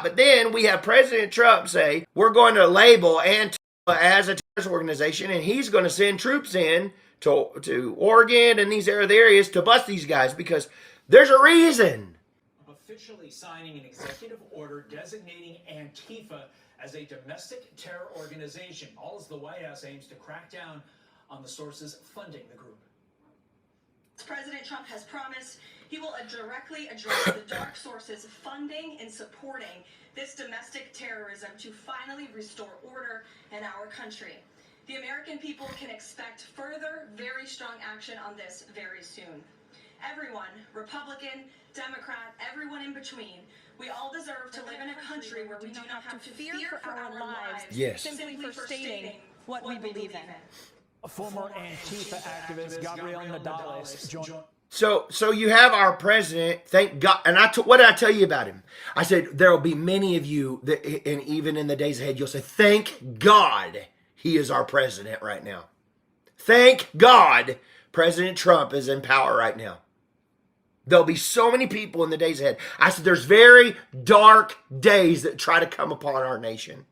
But then we have President Trump say, we're going to label Antifa as a terrorist organization, and he's going to send troops in to Oregon and these other areas to bust these guys because there's a reason. Officially signing an executive order designating Antifa as a domestic terror organization, all as the White House aims to crack down on the sources funding the group. President Trump has promised he will directly address the dark sources funding and supporting this domestic terrorism to finally restore order in our country. The American people can expect further, very strong action on this very soon. Everyone, Republican, Democrat, everyone in between, we all deserve to live in a country where we do not have to fear for our lives. Yes. Simply for stating what we believe in. Former Antifa activist Gabriel Nadales joined. So you have our president, thank God, and what did I tell you about him? I said there will be many of you, that, and even in the days ahead, you'll say, thank God he is our president right now. Thank God President Trump is in power right now. There'll be so many people in the days ahead. I said there's very dark days that try to come upon our nation.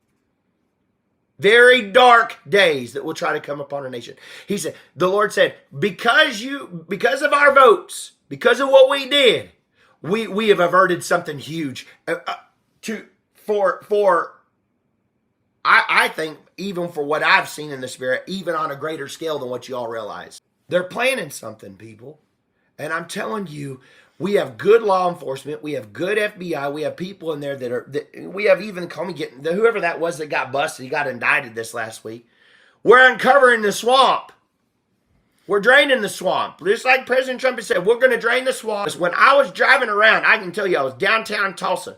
Very dark days that will try to come upon our nation. He said, the Lord said, because of our votes, because of what we did, we have averted something huge. I think even for what I've seen in the spirit, even on a greater scale than what you all realize. They're planning something, people. And I'm telling you, we have good law enforcement. We have good FBI. We have people in there we have even whoever that was that got busted, he got indicted this last week. We're uncovering the swamp. We're draining the swamp. Just like President Trump has said, we're going to drain the swamp. When I was driving around, I can tell you, I was downtown Tulsa.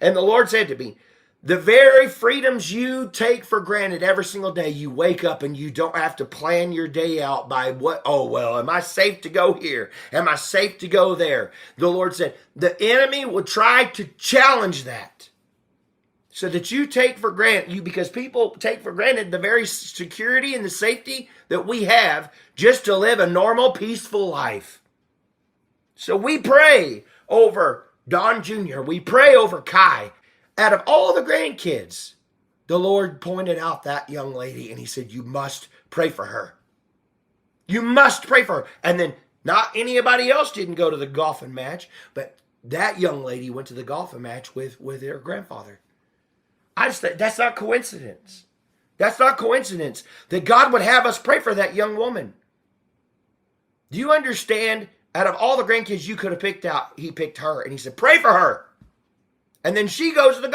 And the Lord said to me, the very freedoms you take for granted every single day, you wake up and you don't have to plan your day out by am I safe to go here? Am I safe to go there? The Lord said, the enemy will try to challenge that so that you take for granted, because people take for granted the very security and the safety that we have just to live a normal, peaceful life. So we pray over Don Jr., we pray over Kai. Out of all the grandkids, the Lord pointed out that young lady and he said, you must pray for her. You must pray for her. And then not anybody else didn't go to the golfing match, but that young lady went to the golfing match with her grandfather. I just think that's not coincidence. That's not coincidence that God would have us pray for that young woman. Do you understand? Out of all the grandkids you could have picked out, he picked her and he said, pray for her. And then she goes to the